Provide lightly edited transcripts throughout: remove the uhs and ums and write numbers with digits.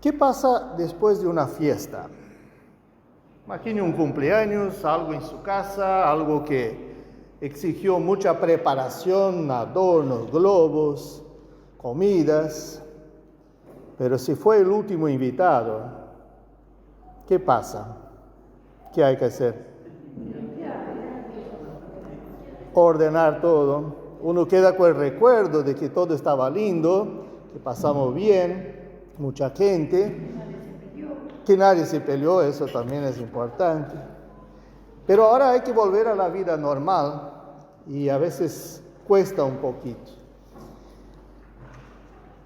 ¿Qué pasa después de una fiesta? Imagine un cumpleaños, algo en su casa, algo que exigió mucha preparación, adornos, globos, comidas. Pero si fue el último invitado, ¿qué pasa? ¿Qué hay que hacer? Ordenar todo. Uno queda con el recuerdo de que todo estaba lindo, que pasamos bien, mucha gente, que nadie se peleó, eso también es importante. Pero ahora hay que volver a la vida normal y a veces cuesta un poquito.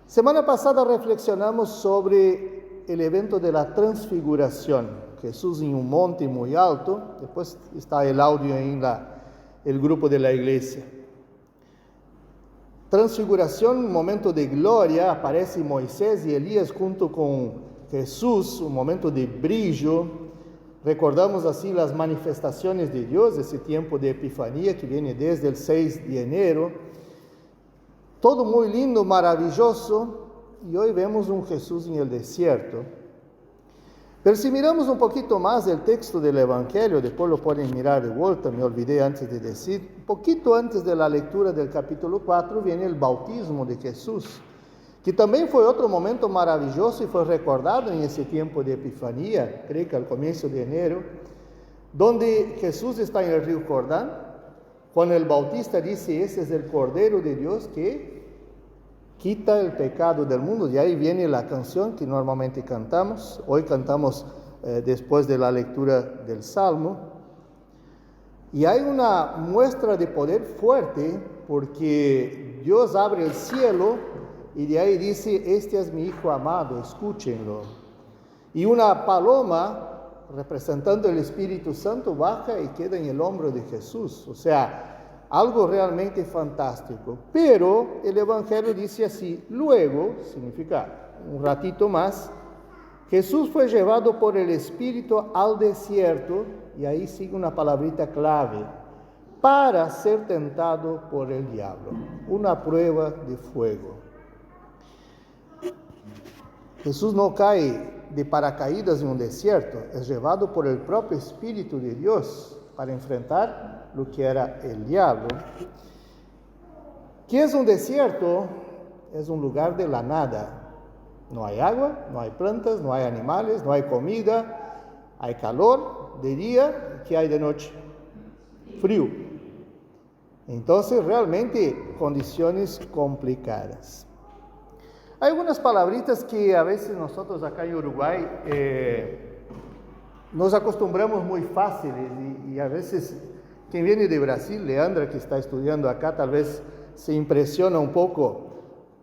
Semana pasada reflexionamos sobre el evento de la transfiguración. Jesús en un monte muy alto, después está el audio en el grupo de la iglesia. Transfiguración, un momento de gloria, aparece Moisés y Elías junto con Jesús, un momento de brillo. Recordamos así las manifestaciones de Dios, ese tiempo de Epifanía que viene desde el 6 de enero. Todo muy lindo, maravilloso, y hoy vemos un Jesús en el desierto. Pero si miramos un poquito más el texto del Evangelio, después lo pueden mirar de vuelta, me olvidé antes de decir, un poquito antes de la lectura del capítulo 4 viene el bautismo de Jesús, que también fue otro momento maravilloso y fue recordado en ese tiempo de Epifanía, creo que al comienzo de enero, donde Jesús está en el río Jordán. Juan el Bautista dice, ese es el Cordero de Dios que quita el pecado del mundo. Y ahí viene la canción que normalmente cantamos. Hoy cantamos después de la lectura del Salmo. Y hay una muestra de poder fuerte porque Dios abre el cielo y de ahí dice, este es mi Hijo amado, escúchenlo. Y una paloma representando el Espíritu Santo baja y queda en el hombro de Jesús. O sea, algo realmente fantástico. Pero el Evangelio dice así, luego, significa un ratito más, Jesús fue llevado por el Espíritu al desierto, y ahí sigue una palabrita clave, para ser tentado por el diablo. Una prueba de fuego. Jesús no cae de paracaídas en un desierto, es llevado por el propio Espíritu de Dios para enfrentar lo que era el diablo. ¿Qué es un desierto? Es un lugar de la nada. No hay agua, no hay plantas, no hay animales, no hay comida, hay calor de día, ¿qué hay de noche? Frío. Entonces, realmente, condiciones complicadas. Hay algunas palabritas que a veces nosotros acá en Uruguay nos acostumbramos muy fáciles y a veces quien viene de Brasil, Leandra, que está estudiando acá, tal vez se impresiona un poco.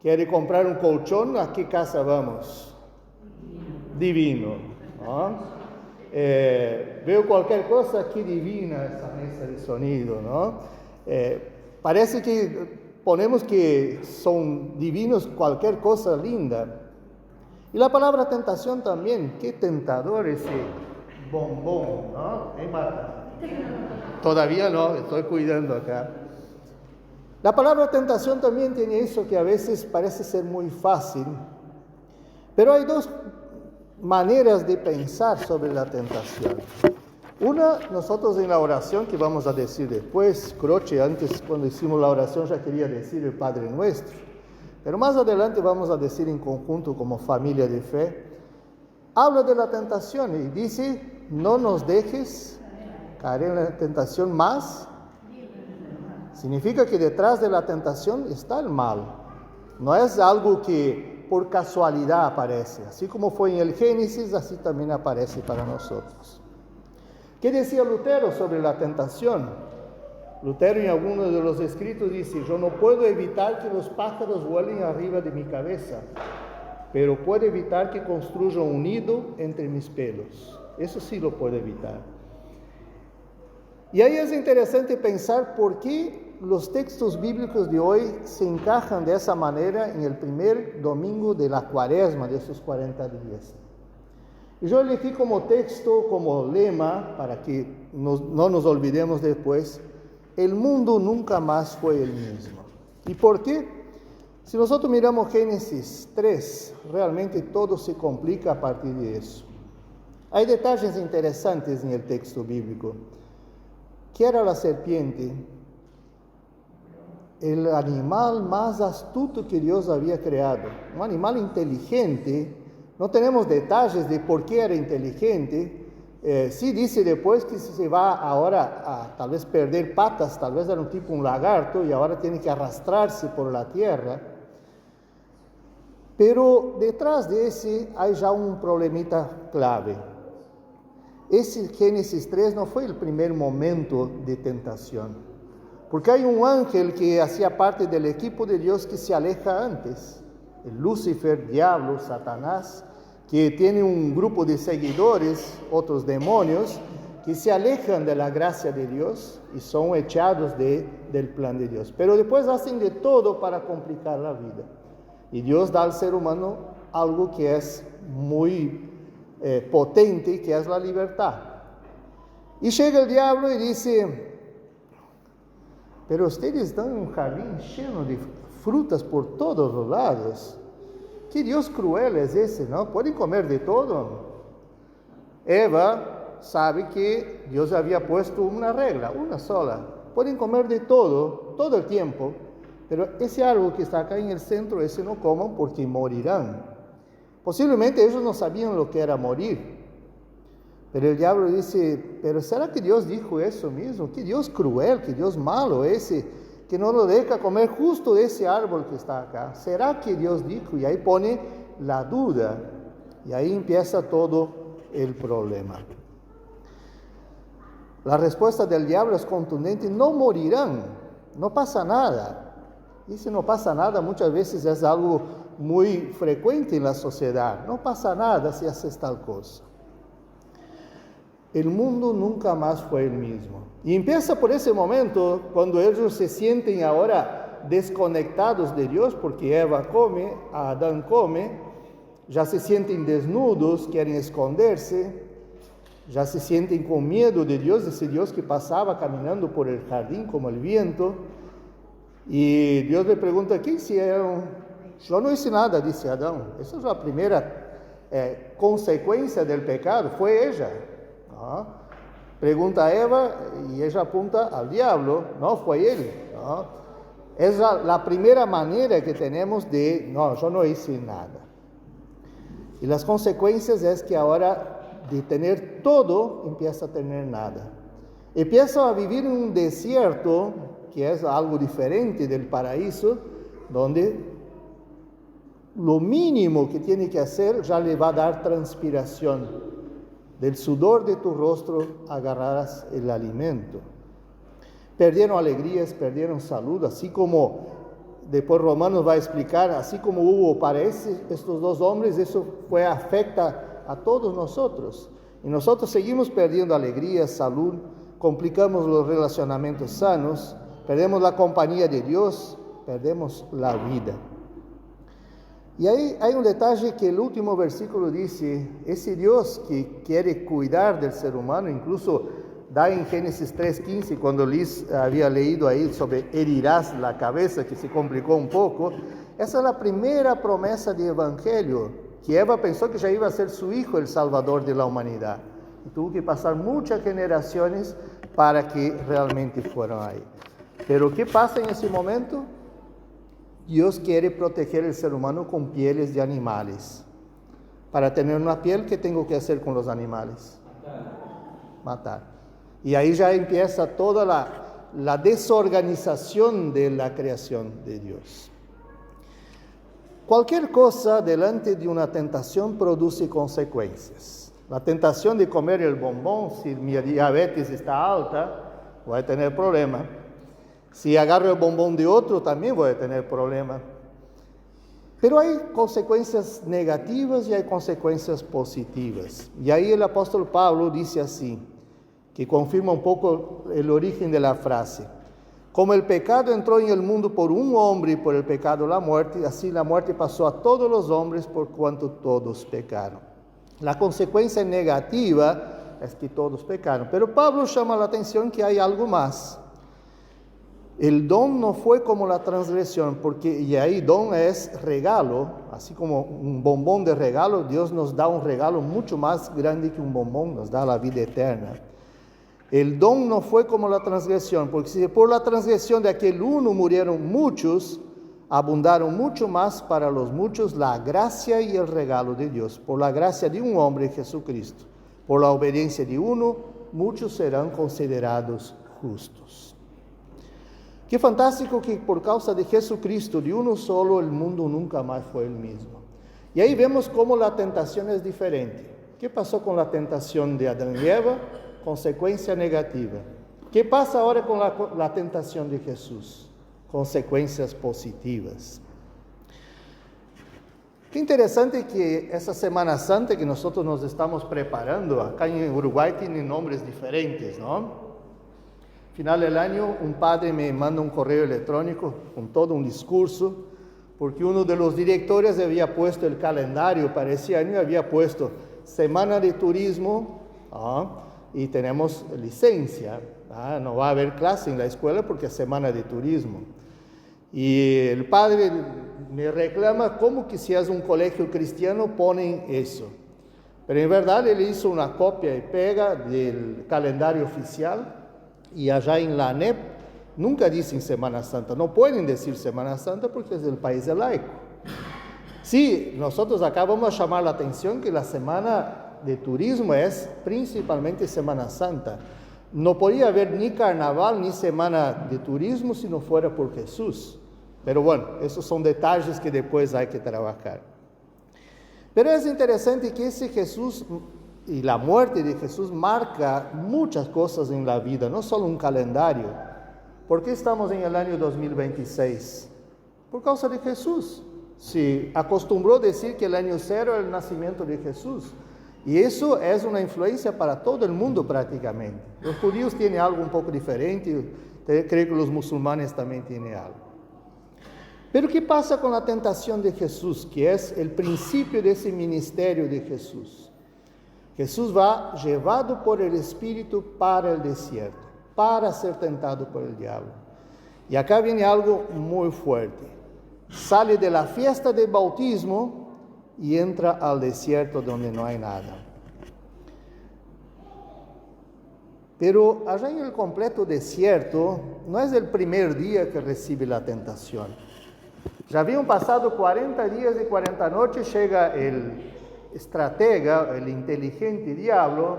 Quiere comprar un colchón, ¿a qué casa vamos? Divino, ¿no? Veo cualquier cosa, qué divina esa mesa de sonido, ¿no? Parece que ponemos que son divinos cualquier cosa linda. Y la palabra tentación también, qué tentador ese bombón, ¿no? Marta? Todavía no, estoy cuidando acá. La palabra tentación también tiene eso que a veces parece ser muy fácil, pero hay dos maneras de pensar sobre la tentación. Una, nosotros en la oración que vamos a decir después, Croce antes cuando hicimos la oración ya quería decir el Padre Nuestro, pero más adelante vamos a decir en conjunto como familia de fe, habla de la tentación y dice, no nos dejes caer en la tentación más. Significa que detrás de la tentación está el mal, no es algo que por casualidad aparece, así como fue en el Génesis, así también aparece para nosotros. ¿Qué decía Lutero sobre la tentación? Lutero en algunos de los escritos dice, yo no puedo evitar que los pájaros vuelen arriba de mi cabeza, pero puedo evitar que construyan un nido entre mis pelos. Eso sí lo puedo evitar. Y ahí es interesante pensar por qué los textos bíblicos de hoy se encajan de esa manera en el primer domingo de la Cuaresma, de esos 40 días. Y yo elegí como texto, como lema, para que no nos olvidemos después, el mundo nunca más fue el mismo. ¿Y por qué? Si nosotros miramos Génesis 3, realmente todo se complica a partir de eso. Hay detalles interesantes en el texto bíblico. ¿Qué era la serpiente? El animal más astuto que Dios había creado. Un animal inteligente. No tenemos detalles de por qué era inteligente. Sí dice después que se va ahora a tal vez perder patas, tal vez era un lagarto y ahora tiene que arrastrarse por la tierra. Pero detrás de ese hay ya un problemita clave. Ese Génesis 3 no fue el primer momento de tentación, porque hay un ángel que hacía parte del equipo de Dios que se aleja antes, el Lucifer, diablo, Satanás, que tiene un grupo de seguidores, otros demonios, que se alejan de la gracia de Dios y son echados del plan de Dios. Pero después hacen de todo para complicar la vida. Y Dios da al ser humano algo que es muy potente, que es la libertad. Y llega el diablo y dice, pero ustedes están en un jardín lleno de frutas por todos los lados. ¿Qué Dios cruel es ese, no? ¿Pueden comer de todo? Eva sabe que Dios había puesto una regla, una sola. Pueden comer de todo el tiempo, pero ese árbol que está acá en el centro, ese no coman porque morirán. Posiblemente ellos no sabían lo que era morir. Pero el diablo dice, pero ¿será que Dios dijo eso mismo? ¿Qué Dios cruel, qué Dios malo ese, que no lo deja comer justo de ese árbol que está acá? ¿Será que Dios dijo? Y ahí pone la duda. Y ahí empieza todo el problema. La respuesta del diablo es contundente, no morirán, no pasa nada. Y si no pasa nada, muchas veces es algo muy frecuente en la sociedad. No pasa nada si haces tal cosa. El mundo nunca más fue el mismo. Y empieza por ese momento, cuando ellos se sienten ahora desconectados de Dios, porque Eva come, Adán come, ya se sienten desnudos, quieren esconderse, ya se sienten con miedo de Dios, ese Dios que pasaba caminando por el jardín como el viento. Y Dios le pregunta, ¿qué hicieron? Yo no hice nada, dice Adán. Esa es la primera consecuencia del pecado, fue ella. ¿No? Pregunta a Eva y ella apunta al diablo, no fue él. ¿No? Es la primera manera que tenemos de, no, yo no hice nada. Y las consecuencias es que ahora de tener todo, empieza a tener nada. Empieza a vivir en un desierto, que es algo diferente del paraíso, donde lo mínimo que tiene que hacer ya le va a dar transpiración. Del sudor de tu rostro agarrarás el alimento. Perdieron alegrías, perdieron salud, así como después Romanos va a explicar, así como hubo para estos dos hombres, eso afecta a todos nosotros. Y nosotros seguimos perdiendo alegría, salud, complicamos los relacionamientos sanos, perdemos la compañía de Dios, perdemos la vida. Y ahí hay un detalle que el último versículo dice, ese Dios que quiere cuidar del ser humano, incluso da en Génesis 3:15, cuando Liz había leído ahí sobre herirás la cabeza, que se complicó un poco, esa es la primera promesa de evangelio, que Eva pensó que ya iba a ser su hijo el salvador de la humanidad. Y tuvo que pasar muchas generaciones para que realmente fueran ahí. Pero ¿qué pasa en ese momento? Dios quiere proteger al ser humano con pieles de animales. Para tener una piel, ¿qué tengo que hacer con los animales? Matar. Y ahí ya empieza toda la desorganización de la creación de Dios. Cualquier cosa delante de una tentación produce consecuencias. La tentación de comer el bombón, si mi diabetes está alta, voy a tener problemas. Si agarro el bombón de otro, también voy a tener problemas. Pero hay consecuencias negativas y hay consecuencias positivas. Y ahí el apóstol Pablo dice así, que confirma un poco el origen de la frase. Como el pecado entró en el mundo por un hombre y por el pecado la muerte, así la muerte pasó a todos los hombres por cuanto todos pecaron. La consecuencia negativa es que todos pecaron. Pero Pablo llama la atención que hay algo más. El don no fue como la transgresión, porque y ahí don es regalo, así como un bombón de regalo. Dios nos da un regalo mucho más grande que un bombón, nos da la vida eterna. El don no fue como la transgresión, porque si por la transgresión de aquel uno murieron muchos, abundaron mucho más para los muchos la gracia y el regalo de Dios. Por la gracia de un hombre, Jesucristo, por la obediencia de uno, muchos serán considerados justos. Qué fantástico que por causa de Jesucristo, de uno solo, el mundo nunca más fue el mismo. Y ahí vemos cómo la tentación es diferente. ¿Qué pasó con la tentación de Adán y Eva? Consecuencia negativa. ¿Qué pasa ahora con la tentación de Jesús? Consecuencias positivas. Qué interesante que esa Semana Santa que nosotros nos estamos preparando, acá en Uruguay tiene nombres diferentes, ¿no? Final del año, un padre me manda un correo electrónico con todo un discurso, porque uno de los directores había puesto el calendario para ese año, había puesto Semana de Turismo, y tenemos licencia, no va a haber clase en la escuela porque es Semana de Turismo. Y el padre me reclama cómo que si es un colegio cristiano ponen eso. Pero en verdad él hizo una copia y pega del calendario oficial, y allá en la ANEP nunca dicen Semana Santa, no pueden decir Semana Santa porque es el país laico. Sí, nosotros acá vamos a llamar la atención que la Semana de Turismo es principalmente Semana Santa. No podía haber ni carnaval ni Semana de Turismo si no fuera por Jesús. Pero bueno, esos son detalles que después hay que trabajar. Pero es interesante que ese Jesús y la muerte de Jesús marca muchas cosas en la vida, no solo un calendario. ¿Por qué estamos en el año 2026? Por causa de Jesús. Se acostumbró a decir que el año cero era el nacimiento de Jesús. Y eso es una influencia para todo el mundo prácticamente. Los judíos tienen algo un poco diferente, creo que los musulmanes también tienen algo. Pero ¿qué pasa con la tentación de Jesús, que es el principio de ese ministerio de Jesús? Jesús va llevado por el Espíritu para el desierto, para ser tentado por el diablo. Y acá viene algo muy fuerte. Sale de la fiesta del bautismo y entra al desierto donde no hay nada. Pero allá en el completo desierto, no es el primer día que recibe la tentación. Ya habían pasado 40 días y 40 noches, llega el estratega, el inteligente diablo,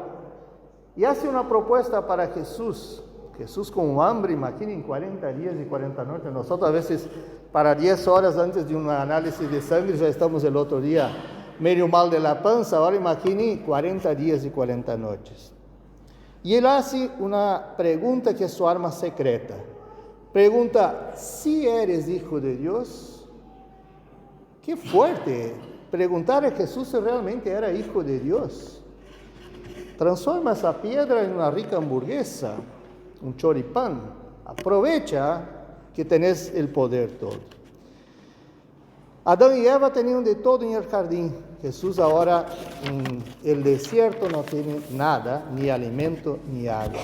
y hace una propuesta para Jesús. Jesús con hambre, imaginen 40 días y 40 noches. Nosotros a veces para 10 horas antes de un análisis de sangre ya estamos el otro día medio mal de la panza. Ahora imaginen 40 días y 40 noches. Y él hace una pregunta que es su arma secreta. Pregunta, ¿si eres hijo de Dios? Qué fuerte preguntar a Jesús si realmente era hijo de Dios. Transforma esa piedra en una rica hamburguesa, un choripán. Aprovecha que tenés el poder todo. Adán y Eva tenían de todo en el jardín. Jesús ahora en el desierto no tiene nada, ni alimento ni agua.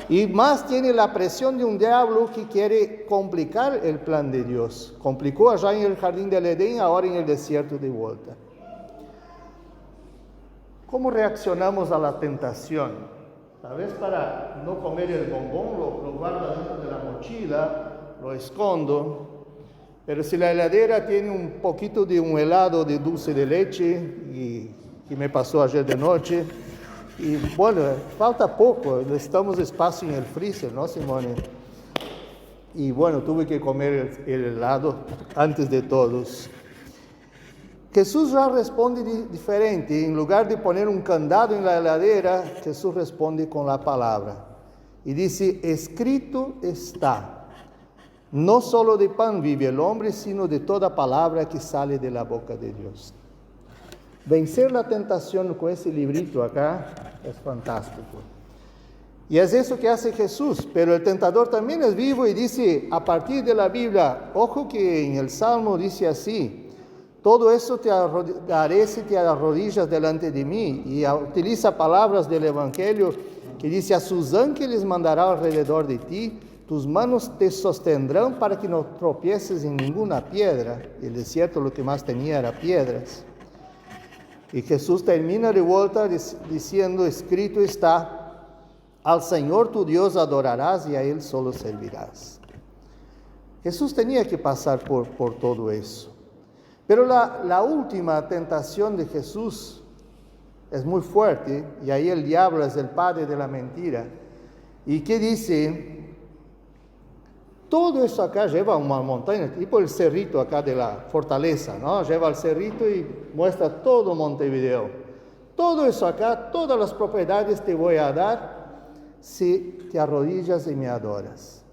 Y más tiene la presión de un diablo que quiere complicar el plan de Dios. Complicó allá en el jardín del Edén, ahora en el desierto de vuelta. ¿Cómo reaccionamos a la tentación? Tal vez para no comer el bombón, lo guardo dentro de la mochila, lo escondo. Pero si la heladera tiene un poquito de un helado de dulce de leche, y que me pasó ayer de noche, y bueno, falta poco, necesitamos espacio en el freezer, ¿no, Simone? Y bueno, tuve que comer el helado antes de todos. Jesús ya responde diferente. En lugar de poner un candado en la heladera, Jesús responde con la palabra. Y dice, escrito está, no solo de pan vive el hombre, sino de toda palabra que sale de la boca de Dios. Vencer la tentación con ese librito acá es fantástico. Y es eso que hace Jesús, pero el tentador también es vivo y dice, a partir de la Biblia, ojo que en el Salmo dice así, todo eso te haré si te arrodillas delante de mí, y utiliza palabras del Evangelio que dice, a sus ángeles mandará alrededor de ti, tus manos te sostendrán para que no tropieces en ninguna piedra. El desierto lo que más tenía era piedras. Y Jesús termina de vuelta diciendo, escrito está, al Señor tu Dios adorarás y a Él solo servirás. Jesús tenía que pasar por todo eso. Pero la última tentación de Jesús es muy fuerte, y ahí el diablo es el padre de la mentira. ¿Y qué dice? Todo eso acá lleva a una montaña, tipo el cerrito acá de la fortaleza, ¿no? Lleva al cerrito y muestra todo Montevideo. Todo eso acá, todas las propiedades te voy a dar si te arrodillas y me adoras.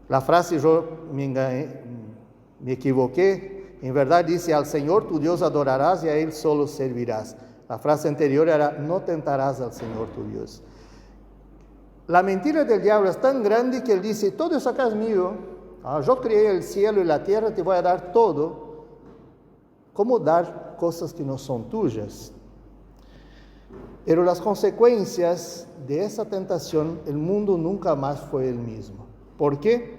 La frase yo me equivoqué. En verdad dice, al Señor tu Dios adorarás y a Él solo servirás. La frase anterior era, no tentarás al Señor tu Dios. La mentira del diablo es tan grande que él dice, todo eso acá es mío. Yo creé el cielo y la tierra, te voy a dar todo. ¿Cómo dar cosas que no son tuyas? Pero las consecuencias de esa tentación, el mundo nunca más fue el mismo. ¿Por qué?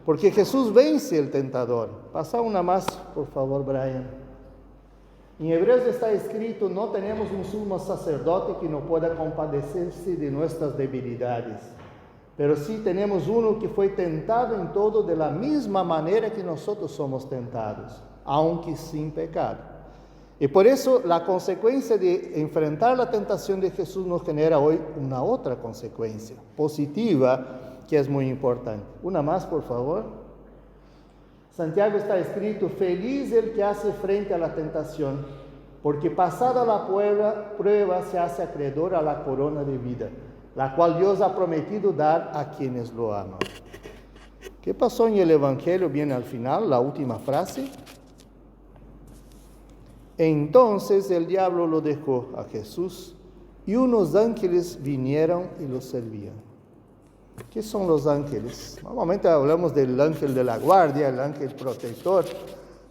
Porque Jesús vence el tentador. Pasa una más, por favor, Brian. En Hebreos está escrito, no tenemos un sumo sacerdote que no pueda compadecerse de nuestras debilidades, pero sí tenemos uno que fue tentado en todo de la misma manera que nosotros somos tentados, aunque sin pecado. Y por eso la consecuencia de enfrentar la tentación de Jesús nos genera hoy una otra consecuencia positiva que es muy importante. Una más, por favor. Santiago está escrito, feliz el que hace frente a la tentación, porque pasada la prueba se hace acreedor a la corona de vida, la cual Dios ha prometido dar a quienes lo aman. ¿Qué pasó en el Evangelio? Viene al final, la última frase. Entonces el diablo lo dejó a Jesús y unos ángeles vinieron y lo servían. ¿Qué son los ángeles? Normalmente hablamos del ángel de la guardia, el ángel protector,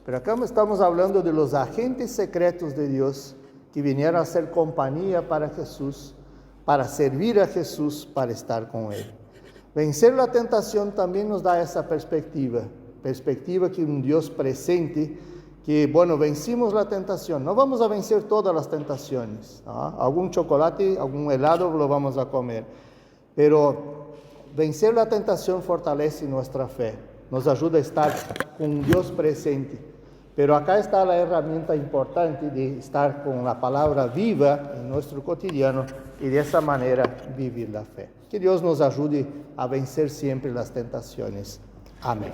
pero acá estamos hablando de los agentes secretos de Dios que vinieron a hacer compañía para Jesús, para servir a Jesús, para estar con Él. Vencer la tentación también nos da esa perspectiva que un Dios presente, que vencimos la tentación. No vamos a vencer todas las tentaciones, ¿no? Algún chocolate, algún helado lo vamos a comer, pero vencer la tentación fortalece nuestra fe, nos ayuda a estar con un Dios presente. Pero acá está la herramienta importante de estar con la palabra viva en nuestro cotidiano y de esa manera vivir la fe. Que Dios nos ayude a vencer siempre las tentaciones. Amén.